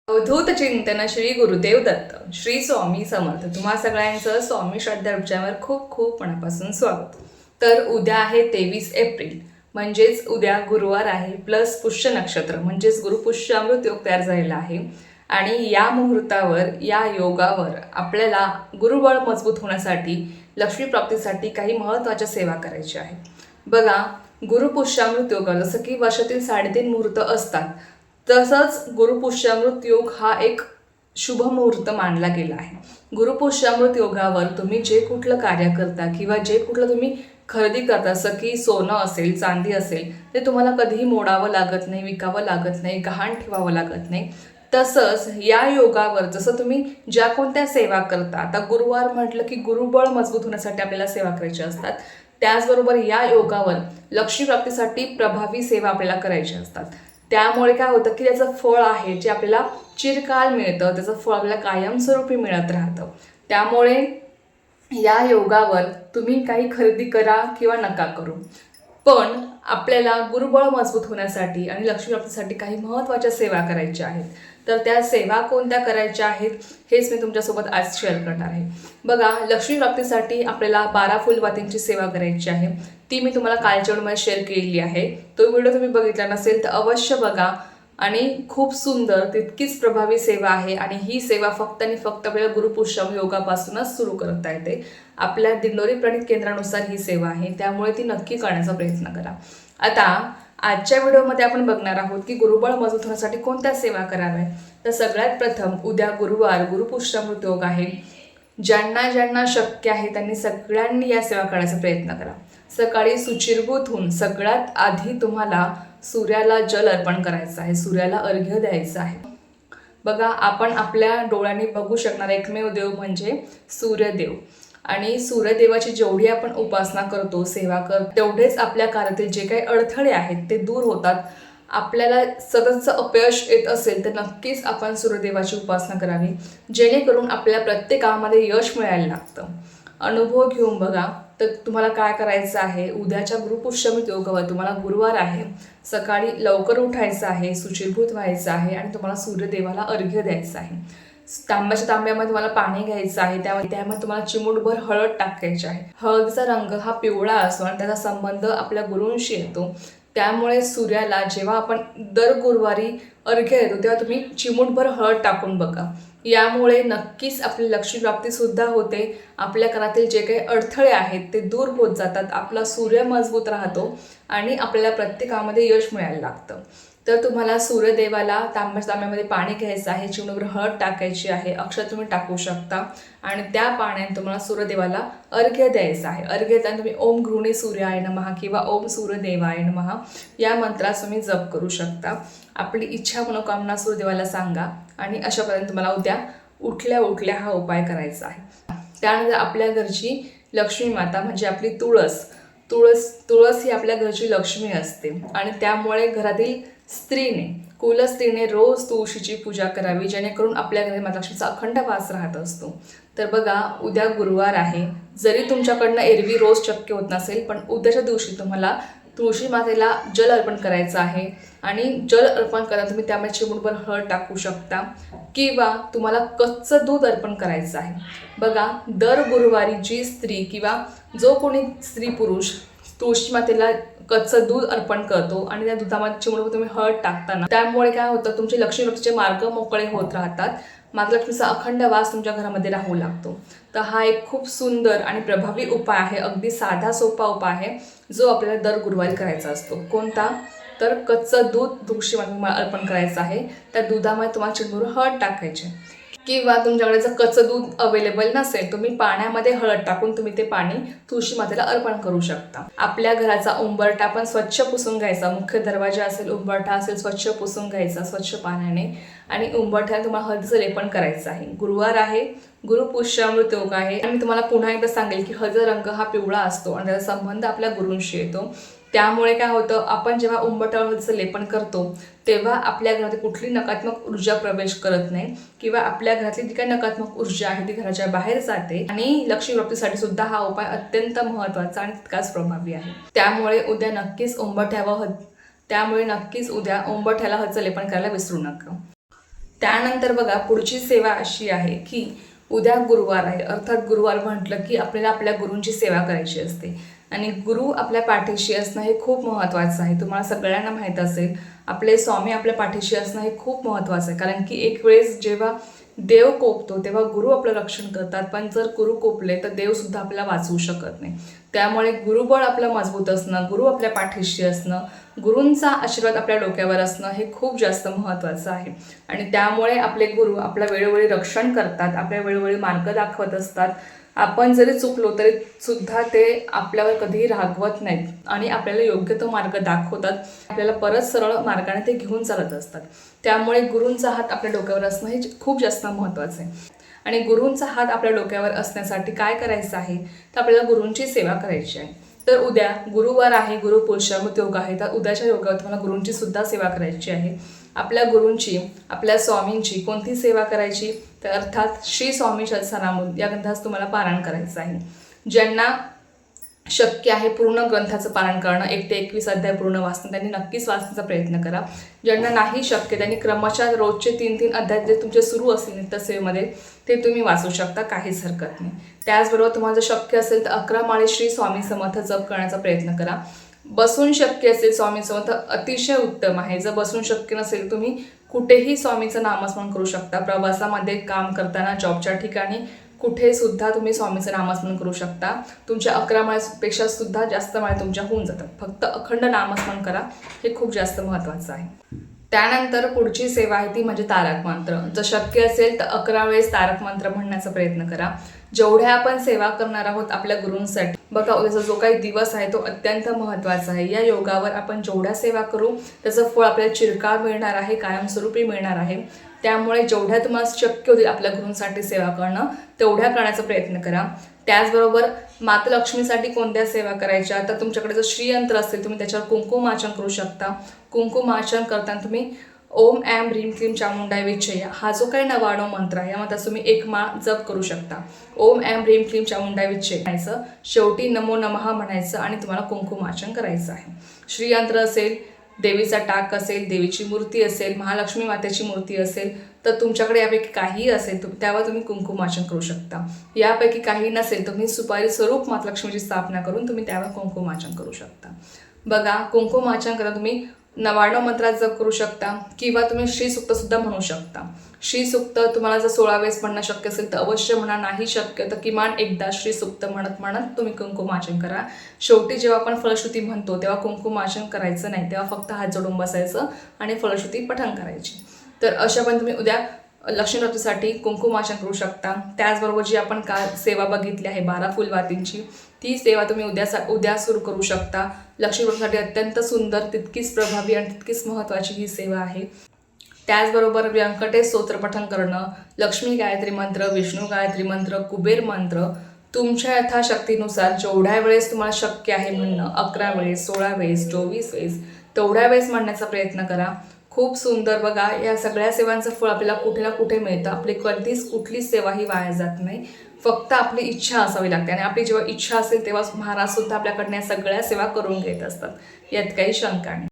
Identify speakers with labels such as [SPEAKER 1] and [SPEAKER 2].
[SPEAKER 1] अवधूत चिंतन श्री गुरुदेव दत्त श्री स्वामी समर्थ तुम्हा सगळ्यांचं स्वामी श्रद्धा उपचारावर खूप खूप मनापासून स्वागत. तर उद्या आहे 23 एप्रिल म्हणजेच उद्या गुरुवार आहे प्लस पुष्य नक्षत्र म्हणजेच गुरुपुष्य अमृत योग तयार झालेला आहे. आणि या मुहूर्तावर या योगावर आपल्याला गुरुबळ मजबूत होण्यासाठी लक्ष्मी प्राप्तीसाठी काही महत्त्वाच्या सेवा करायच्या आहेत. बघा, गुरुपुष्यामृत योग जसं की वर्षातील 3.5 मुहूर्त असतात तसंच गुरुपुष्यामृत योग हा एक शुभ मुहूर्त मानला गेला आहे. गुरुपुष्यामृत योगावर तुम्ही जे कुठलं कार्य करता किंवा जे कुठलं तुम्ही खरेदी करता, जसं की सोनं असेल चांदी असेल, ते तुम्हाला कधीही मोडावं लागत नाही, विकावं लागत नाही, गहाण ठेवावं लागत नाही. तसंच या योगावर जसं तुम्ही ज्या कोणत्या सेवा करता, आता गुरुवार म्हटलं की गुरुबळ मजबूत होण्यासाठी आपल्याला सेवा करायची असतात. त्याचबरोबर या योगावर लक्ष्मी प्राप्तीसाठी प्रभावी सेवा आपल्याला करायच्या असतात. त्यामुळे काय होतं की त्याचं फळ आहे जे आपल्याला चिरकाल मिळतं, त्याचं फळ आपल्याला कायमस्वरूपी मिळत राहतं. त्यामुळे या योगावर तुम्ही काही खरेदी करा किंवा नका करू, पण आपल्याला गुरुबळ मजबूत होण्यासाठी आणि लक्ष्मी प्राप्तीसाठी काही महत्त्वाच्या सेवा करायच्या आहेत. तर त्या सेवा कोणत्या करायच्या आहेत हेच मी तुमच्यासोबत आज शेअर करणार आहे. बघा, लक्ष्मी प्राप्तीसाठी आपल्याला 12 फुलवातींची सेवा करायची आहे. ती मी तुम्हाला कालच्या व्हिडिओमध्ये शेअर केलेली आहे. तो व्हिडिओ तुम्ही बघितला नसेल तर अवश्य बघा. आणि खूप सुंदर तितकीच प्रभावी सेवा आहे. आणि ही सेवा फक्त आणि फक्त आपल्याला गुरुपुष्यम योगापासूनच सुरू करता येते. आपल्या दिंडोरी प्रणित केंद्रानुसार ही सेवा आहे, त्यामुळे ती नक्की करण्याचा प्रयत्न करा. आता आजच्या व्हिडिओमध्ये आपण बघणार आहोत की गुरुबळ मजबूत होण्यासाठी कोणत्या सेवा कराव्या. तर सगळ्यात प्रथम उद्या गुरुवार गुरुपुष्यामृत योग आहे. ज्यांना ज्यांना शक्य आहे त्यांनी सगळ्यांनी या सेवा करण्याचा प्रयत्न करा. सकाळी शुचिर्भूत होऊन सगळ्यात आधी तुम्हाला सूर्याला जल अर्पण करायचं आहे, सूर्याला अर्घ्य द्यायचं आहे. बघा, आपण आपल्या डोळ्यांनी बघू शकणारा एकमेव देव म्हणजे सूर्यदेव. आणि सूर्यदेवाची जेवढी आपण उपासना करतो, सेवा करतो, तेवढेच आपल्या कार्यातील जे काही अडथळे आहेत ते दूर होतात. आपल्याला सततचं अपयश येत असेल तर नक्कीच आपण सूर्यदेवाची उपासना करावी, जेणेकरून आपल्या प्रत्येक कामामध्ये यश मिळायला लागतं. अनुभव घेऊन बघा. तर तुम्हाला काय करायचं आहे, उद्याच्या गुरुपुष्यमृत योगावर तुम्हाला गुरुवार आहे, सकाळी लवकर उठायचं आहे, शुचिर्भूत व्हायचं आहे आणि तुम्हाला सूर्यदेवाला अर्घ्य द्यायचं आहे. तांब्यामध्ये तुम्हाला पाणी घ्यायचं आहे, त्यामध्ये तुम्हाला चिमूटभर हळद टाकायची आहे. हळदीचा रंग हा पिवळा असतो आणि त्याचा संबंध आपल्या गुरूंशी येतो. त्यामुळे सूर्याला जेव्हा आपण दर गुरुवारी अर्घ्य देतो तेव्हा तुम्ही चिमूटभर हळद टाकून बघा. यामुळे नक्कीच आपली लक्ष्मी प्राप्तीसुद्धा होते. आपल्या घरातील जे काही अडथळे आहेत ते दूर होत जातात. आपला सूर्य मजबूत राहतो आणि आपल्याला प्रत्येक कामामध्ये यश मिळायला लागतं. तर तुम्हाला सूर्यदेवाला तांब्यामध्ये पाणी घ्यायचं आहे, चिमूटभर हळद टाकायची आहे, अक्षर तुम्ही टाकू शकता आणि त्या पाण्याने तुम्हाला सूर्यदेवाला अर्घ्य द्यायचं आहे. अर्घ्य देताना तुम्ही ओम गृहिणी सूर्याय नमः किंवा ओम सूर्यदेवाय नमः या मंत्रास तुम्ही जप करू शकता. आपली इच्छा मनोकामना सूर्यदेवाला सांगा आणि अशा पद्धतीने तुम्हाला उद्या उठल्या उठल्या हा उपाय करायचा आहे. त्यानंतर आपल्या घरची लक्ष्मी माता म्हणजे आपली तुळस ही आपल्या घरची लक्ष्मी असते आणि त्यामुळे घरातील कुलस्त्रीने रोज तुळशीची पूजा करावी, जेणेकरून आपल्या घरी माता लक्ष्मीचा अखंड वास राहत असतो. तर बघा, उद्या गुरुवार आहे. जरी तुमच्याकडनं एरवी रोज शक्य होत नसेल, पण उद्याच्या दिवशी तुम्हाला तुळशी मातेला जल अर्पण करायचं आहे. आणि जल अर्पण करताना तुम्ही त्यामध्ये चिमूटभर हळद टाकू शकता किंवा तुम्हाला कच्चं दूध अर्पण करायचं आहे. बघा, दर गुरुवारी जी स्त्री किंवा जो कोणी स्त्री पुरुष तुळशी मातेला कच्चं दूध अर्पण करतो आणि त्या दुधामध्ये चिमूटभर तुम्ही हळद टाकताना त्यामुळे काय होतं, तुमचे लक्ष्मी प्राप्तीचे मार्ग मोकळे होत राहतात. माता लक्ष्मीचा अखंड वास तुमच्या घरामध्ये राहू लागतो. तर हा एक खूप सुंदर आणि प्रभावी उपाय आहे. अगदी साधा सोपा उपाय आहे जो आपल्याला दर गुरुवारी करायचा असतो. कोणता? तर कच्चं दूध तुळशी मातेला अर्पण करायचं आहे. त्या दुधामध्ये तुम्हाला चिमूटभर हळद टाकायचे किंवा तुमच्याकडे जर कच्चं दूध अवेलेबल नसेल, तुम्ही पाण्यामध्ये हळद टाकून तुम्ही ते पाणी तुळशी मातेला अर्पण करू शकता. आपल्या घराचा उंबरठा पण स्वच्छ पुसून घ्यायचा. मुख्य दरवाजा असेल, उंबरठा असेल, स्वच्छ पुसून घ्यायचा स्वच्छ पाण्याने आणि उंबरठ्याला तुम्हाला हळदीचं लेपन करायचं आहे. गुरुवार आहे, गुरुपुष्यामृत योग आहे आणि मी तुम्हाला पुन्हा एकदा सांगेल की हळदीचा रंग हा पिवळा असतो आणि त्याचा संबंध आपल्या गुरूंशी येतो. त्यामुळे काय होतं, आपण जेव्हा उंबरठ्यावर हळदीचं लेपन करतो तेव्हा आपल्या घरात कुठली नकारात्मक ऊर्जा प्रवेश करत नाही किंवा आपल्या घरातली जी काही नकारात्मक ऊर्जा आहे ती घराच्या बाहेर जाते. आणि लक्ष्मी प्राप्तीसाठी सुद्धा हा उपाय अत्यंत महत्त्वाचा आणि तितकाच प्रभावी आहे. त्यामुळे उद्या नक्कीच उंबरठ्याला हळदीचं लेपन करायला विसरू नका. त्यानंतर बघा पुढची सेवा अशी आहे की उद्या गुरुवार आहे, अर्थात गुरुवार म्हटलं की आपल्याला आपल्या गुरूंची सेवा करायची असते आणि गुरु आपल्या पाठीशी असणं हे खूप महत्त्वाचं आहे. तुम्हाला सगळ्यांना माहीत असेल आपले स्वामी आपल्या पाठीशी असणं हे खूप महत्त्वाचं आहे, कारण की एक वेळेस जेव्हा देव कोपतो तेव्हा गुरु आपलं रक्षण करतात, पण जर गुरु कोपले तर देवसुद्धा आपल्याला वाचवू शकत नाही. त्यामुळे गुरुबळ आपलं मजबूत असणं, गुरु आपल्या पाठीशी असणं, गुरूंचा आशीर्वाद आपल्या डोक्यावर असणं हे खूप जास्त महत्त्वाचं आहे. आणि त्यामुळे आपले गुरु आपलं वेळोवेळी रक्षण करतात, आपल्या वेळोवेळी मार्ग दाखवत असतात. आपण जरी चुकलो तरी सुद्धा ते आपल्यावर कधीही रागवत नाहीत आणि आपल्याला योग्य तो मार्ग दाखवतात. आपल्याला परत सरळ मार्गाने ते घेऊन चालत असतात. त्यामुळे गुरूंचा हात आपल्या डोक्यावर असणं हे खूप जास्त महत्त्वाचं आहे. आणि गुरूंचा हात आपल्या डोक्यावर असण्यासाठी काय करायचं आहे, तर आपल्याला गुरूंची सेवा करायची आहे. तर उद्या गुरुवार आहे, गुरु पुरुषामृत योग आहे, तर उद्याच्या योगावर तुम्हाला गुरूंची सुद्धा सेवा करायची आहे. आपल्या गुरूंची, आपल्या स्वामींची कोणती सेवा करायची, तर अर्थात श्री स्वामी सत्सनामृत या ग्रंथाचं तुम्हाला पारायण करायचं आहे. ज्यांना शक्य आहे पूर्ण ग्रंथाचं पारायण करणं, 1 ते 21 अध्याय पूर्ण वाचणं, त्यांनी नक्कीच वाचण्याचा प्रयत्न करा. ज्यांना नाही शक्य त्यांनी क्रमशः रोजचे 3-3 अध्याय जे तुमचे सुरू असतील नित्यसेवेमध्ये ते तुम्ही वाचू शकता, काहीच हरकत नाही. त्याचबरोबर तुम्हाला जर शक्य असेल तर 11 माळे श्री स्वामी समर्थ जप करण्याचा प्रयत्न करा. बसून शक्य असेल स्वामी समर्थ अतिशय उत्तम आहे. जर बसून शक्य नसेल तुम्ही कुठेही स्वामीचं नामस्मरण करू शकता. प्रवासामध्ये, काम करताना, जॉबच्या ठिकाणी कुठे सुद्धा तुम्ही स्वामीचं नामस्मरण करू शकता. तुमच्या 11 माळेपेक्षा सुद्धा जास्त माळे तुमच्या होऊन जातात. फक्त अखंड नामस्मरण करा, हे खूप जास्त महत्त्वाचं आहे. त्यानंतर पुढची सेवा आहे ती म्हणजे तारक मंत्र. जर शक्य असेल तर 11 वेळेस तारक मंत्र म्हणण्याचा प्रयत्न करा. जेवढ्या आपण सेवा करणार आहोत आपल्या गुरूंसाठी, बघा उद्याचा जो काही दिवस आहे तो अत्यंत महत्त्वाचा आहे. या योगावर आपण जेवढ्या सेवा करू त्याचं फळ आपल्याला चिरकाळ मिळणार आहे, कायमस्वरूपी मिळणार आहे. त्यामुळे जेवढ्या तुम्हाला शक्य होतील आपल्या गुरूंसाठी सेवा करणं तेवढ्या करण्याचा प्रयत्न करा. त्याचबरोबर माता लक्ष्मीसाठी कोणत्या सेवा करायच्या, तर तुमच्याकडे जर श्रीयंत्र असेल तुम्ही त्याच्यावर कुंकुमार्चन करू शकता. कुंकुमार्चन करताना तुम्ही ओम ऐं ह्रीं क्लीं चामुंडाय विच्चय हा जो काही 99 मंत्र आहे यामध्ये तुम्ही 1 माळ जप करू शकता. ओम ऐं ह्रीं क्लीं चामुंडाय विच्चय म्हणायचं, शेवटी नमो नमः म्हणायचं आणि तुम्हाला कुंकुमार्चन करायचं आहे. श्रीयंत्र असेल, देवीचा टाक असेल, देवीची मूर्ती असेल, महालक्ष्मी मातेची मूर्ती असेल, तर तुमच्याकडे यापैकी काही असेल त्यावर तुम्ही कुंकुमार्चन करू शकता. यापैकी काही नसेल तुम्ही सुपारी स्वरूप माता लक्ष्मीची स्थापना करून तुम्ही त्यावर कुंकुमार्चन करू शकता. बघा कुंकुमार्चन करा तुम्ही 99 मंत्रात जप करू शकता किंवा तुम्ही श्रीसुक्तसुद्धा म्हणू शकता. श्रीसुक्त तुम्हाला जर 16 वेळेस म्हणणं शक्य असेल तर अवश्य म्हणा, नाही शक्य तर किमान एकदा श्रीसुक्त म्हणत म्हणत तुम्ही कुंकुमार्चन करा. शेवटी जेव्हा आपण फलश्रुती म्हणतो तेव्हा कुंकुमार्चन करायचं नाही, तेव्हा फक्त हात जोडून बसायचं आणि फलश्रुती पठण करायची. तर अशा पण तुम्ही उद्या लक्ष्मीव्रतीसाठी कुंकुमार्चन करू शकता. त्याचबरोबर जी आपण सेवा बघितली आहे 12 फुलवातींची, ती सेवा तुम्ही उद्या सुरू करू शकता. लक्ष्मीव्रतासाठी अत्यंत सुंदर, तितकीच प्रभावी आणि तितकीच महत्त्वाची ही सेवा आहे. त्याचबरोबर व्यंकटेश स्तोत्र पठण करणं, लक्ष्मी गायत्री मंत्र, विष्णू गायत्री मंत्र, कुबेर मंत्र तुमच्या यथाशक्तीनुसार जेवढ्या वेळेस तुम्हाला शक्य आहे म्हणणं, 11 वेळेस, 16 वेळेस, 24 वेळेस, तेवढ्या वेळेस म्हणण्याचा प्रयत्न करा. खूप सुंदर. बघा या सगळ्या सेवांचं फळ आपल्याला कुठे ना कुठे मिळतं. आपली कधीच कुठलीच सेवा ही वाया जात नाही. फक्त आपली इच्छा असावी लागते आणि आपली जेव्हा इच्छा असेल तेव्हा महाराज सुद्धा आपल्याकडनं या सगळ्या सेवा करून घेत असतात, यात काही शंका नाही.